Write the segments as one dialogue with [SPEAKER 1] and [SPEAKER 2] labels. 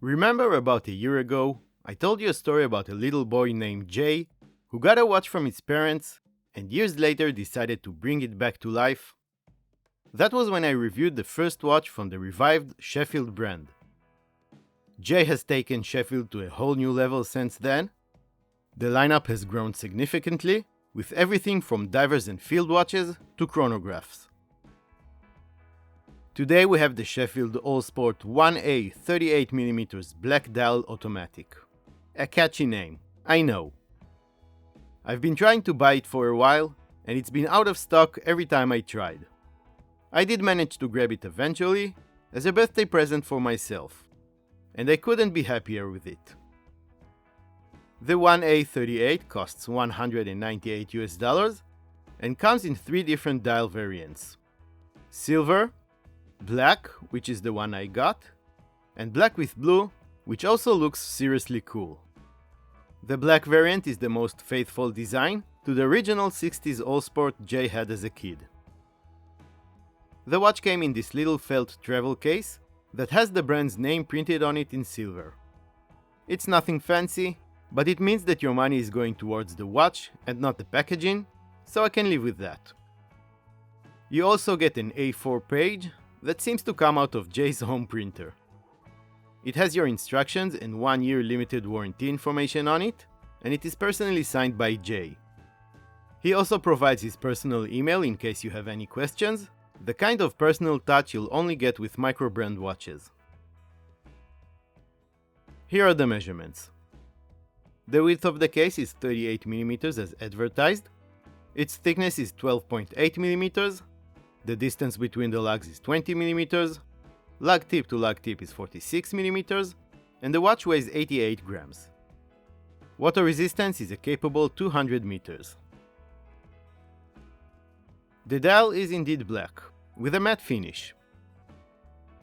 [SPEAKER 1] Remember about a year ago, I told you a story about a little boy named Jay who got a watch from his parents and years later decided to bring it back to life? That was when I reviewed the first watch from the revived Sheffield brand. Jay has taken Sheffield to a whole new level since then. The lineup has grown significantly, with everything from divers and field watches to chronographs. Today we have the Sheffield Allsport 1A 38mm black dial automatic. A catchy name, I know. I've been trying to buy it for a while, and it's been out of stock every time I tried. I did manage to grab it eventually, as a birthday present for myself, and I couldn't be happier with it. The 1A38 costs $198 and comes in 3 different dial variants: silver, black, which is the one I got, and black with blue, which also looks seriously cool. The black variant is the most faithful design to the original 60s Allsport Jay had as a kid. The watch came in this little felt travel case that has the brand's name printed on it in silver. It's nothing fancy, but it means that your money is going towards the watch and not the packaging, so I can live with that. You also get an A4 page that seems to come out of Jay's home printer. It has your instructions and 1-year limited warranty information on it, and it is personally signed by Jay. He also provides his personal email in case you have any questions, the kind of personal touch you'll only get with micro-brand watches. Here are the measurements. The width of the case is 38mm as advertised, its thickness is 12.8mm, the distance between the lugs is 20mm, lug tip to lug tip is 46mm, and the watch weighs 88 grams. Water resistance is a capable 200 meters. The dial is indeed black, with a matte finish.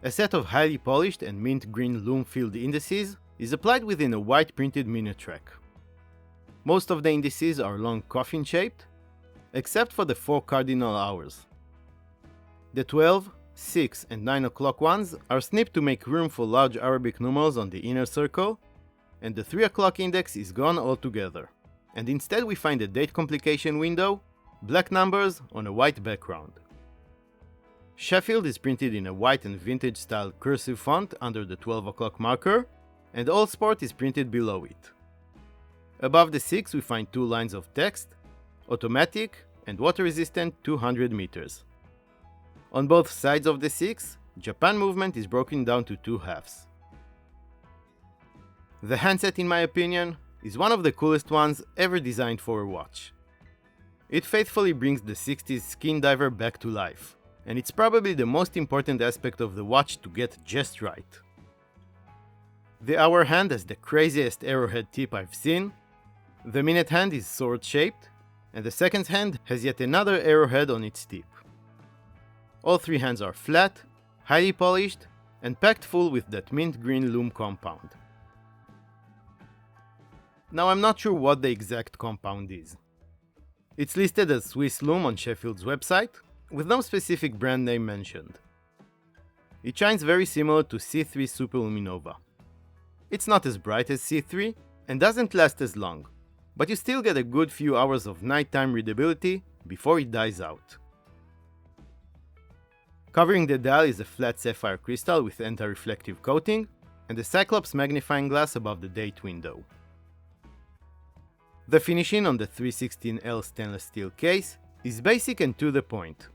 [SPEAKER 1] A set of highly polished and mint green lume filled indices is applied within a white printed minute track. Most of the indices are long coffin shaped, except for the 4 cardinal hours. The 12, 6 and 9 o'clock ones are snipped to make room for large Arabic numerals on the inner circle, and the 3 o'clock index is gone altogether, and instead we find a date complication window, black numbers on a white background. Sheffield is printed in a white and vintage style cursive font under the 12 o'clock marker, and Allsport is printed below it. Above the 6 we find 2 lines of text, automatic and water resistant 200 meters. On both sides of the 6, Japan movement is broken down to 2 halves. The handset, in my opinion, is one of the coolest ones ever designed for a watch. It faithfully brings the 60s skin diver back to life, and it's probably the most important aspect of the watch to get just right. The hour hand has the craziest arrowhead tip I've seen, the minute hand is sword shaped, and the seconds hand has yet another arrowhead on its tip. All 3 hands are flat, highly polished, and packed full with that mint green lume compound. Now I'm not sure what the exact compound is. It's listed as Swiss lume on Sheffield's website, with no specific brand name mentioned. It shines very similar to C3 Superluminova. It's not as bright as C3 and doesn't last as long, but you still get a good few hours of nighttime readability before it dies out. Covering the dial is a flat sapphire crystal with anti-reflective coating and a Cyclops magnifying glass above the date window. The finishing on the 316L stainless steel case is basic and to the point,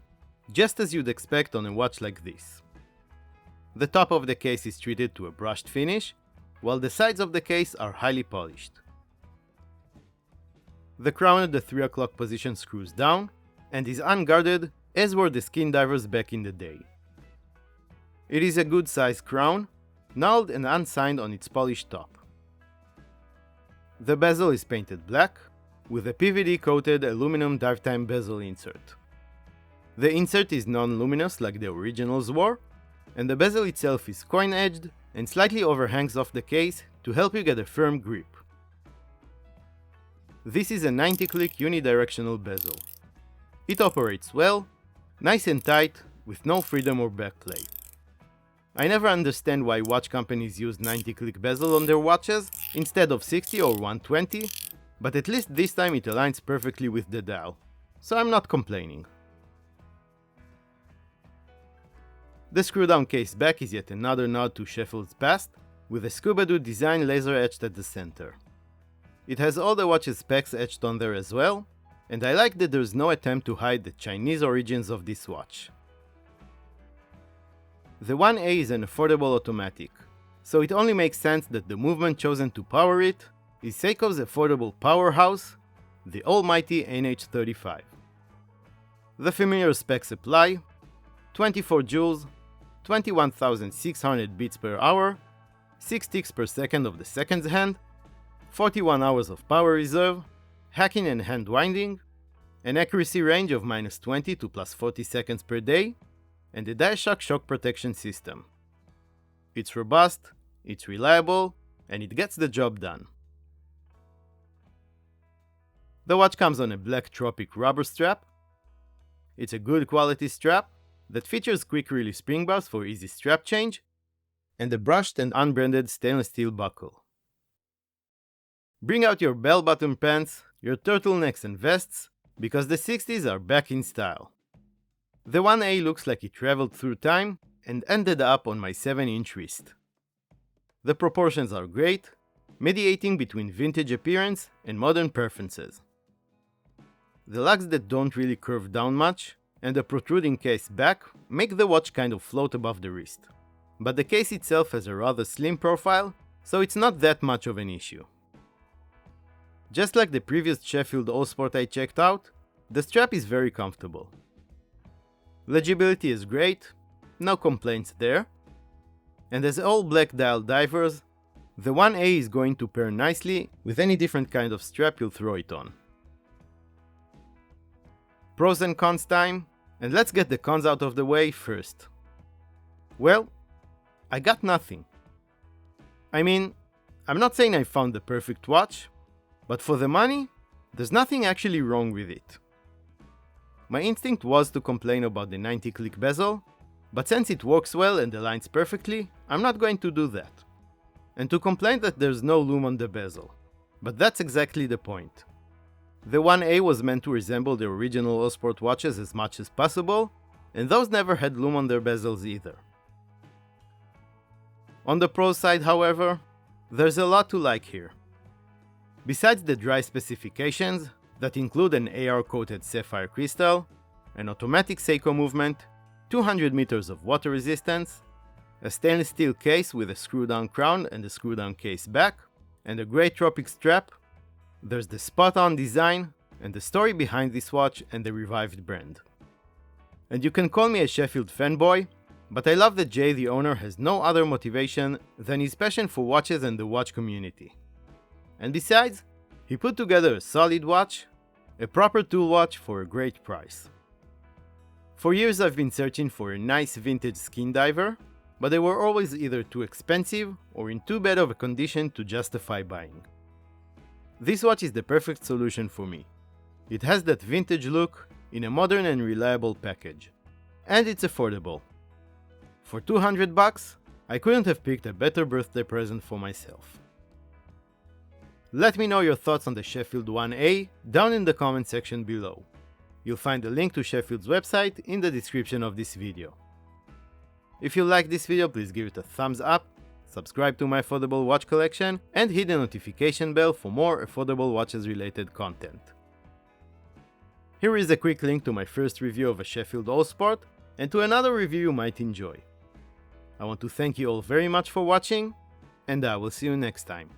[SPEAKER 1] just as you'd expect on a watch like this. The top of the case is treated to a brushed finish, while the sides of the case are highly polished. The crown at the 3 o'clock position screws down and is unguarded, as were the skin divers back in the day. It is a good sized crown, knurled and unsigned on its polished top. The bezel is painted black, with a PVD coated aluminum dive-time bezel insert. The insert is non-luminous like the originals were, and the bezel itself is coin-edged and slightly overhangs off the case to help you get a firm grip. This is a 90-click unidirectional bezel. It operates well, nice and tight, with no freedom or backplay. I never understand why watch companies use 90-click bezel on their watches instead of 60 or 120, but at least this time it aligns perfectly with the dial, so I'm not complaining. The screw-down case back is yet another nod to Sheffield's past, with a scuba-doo design laser etched at the center. It has all the watch's specs etched on there as well, and I like that there's no attempt to hide the Chinese origins of this watch. The 1A is an affordable automatic, so it only makes sense that the movement chosen to power it is Seiko's affordable powerhouse, the almighty NH35. The familiar specs apply: 24 joules, 21,600 beats per hour, 6 ticks per second of the seconds hand, 41 hours of power reserve, hacking and hand winding, an accuracy range of -20 to +40 seconds per day, and a Diashock shock protection system. It's robust, it's reliable, and it gets the job done. The watch comes on a black Tropic rubber strap. It's a good quality strap that features quick release spring bars for easy strap change, and a brushed and unbranded stainless steel buckle. Bring out your bell-bottom pants, your turtlenecks and vests, because the 60s are back in style. The 1A looks like it traveled through time and ended up on my 7-inch wrist. The proportions are great, mediating between vintage appearance and modern preferences. The lugs that don't really curve down much and the protruding case back make the watch kind of float above the wrist. But the case itself has a rather slim profile, so it's not that much of an issue. Just like the previous Sheffield Allsport I checked out, the strap is very comfortable. Legibility is great, no complaints there. And as all black dial divers, the 1A is going to pair nicely with any different kind of strap you'll throw it on. Pros and cons time, and let's get the cons out of the way first. Well, I got nothing. I mean, I'm not saying I found the perfect watch, but for the money, there's nothing actually wrong with it. My instinct was to complain about the 90-click bezel, but since it works well and aligns perfectly, I'm not going to do that. And to complain that there's no lume on the bezel. But that's exactly the point. The 1A was meant to resemble the original Allsport watches as much as possible, and those never had lume on their bezels either. On the pro side, however, there's a lot to like here. Besides the dry specifications, that include an AR-coated sapphire crystal, an automatic Seiko movement, 200 meters of water resistance, a stainless steel case with a screw-down crown and a screw-down case back, and a grey Tropic strap, there's the spot-on design and the story behind this watch and the revived brand. And you can call me a Sheffield fanboy, but I love that Jay, the owner, has no other motivation than his passion for watches and the watch community. And besides, he put together a solid watch, a proper tool watch for a great price. For years I've been searching for a nice vintage skin diver, but they were always either too expensive or in too bad of a condition to justify buying. This watch is the perfect solution for me. It has that vintage look in a modern and reliable package. And it's affordable. For $200, I couldn't have picked a better birthday present for myself. Let me know your thoughts on the Sheffield 1A down in the comment section below. You'll find a link to Sheffield's website in the description of this video. If you like this video, please give it a thumbs up, subscribe to my affordable watch collection, and hit the notification bell for more affordable watches related content. Here is a quick link to my first review of a Sheffield Allsport and to another review you might enjoy. I want to thank you all very much for watching, and I will see you next time.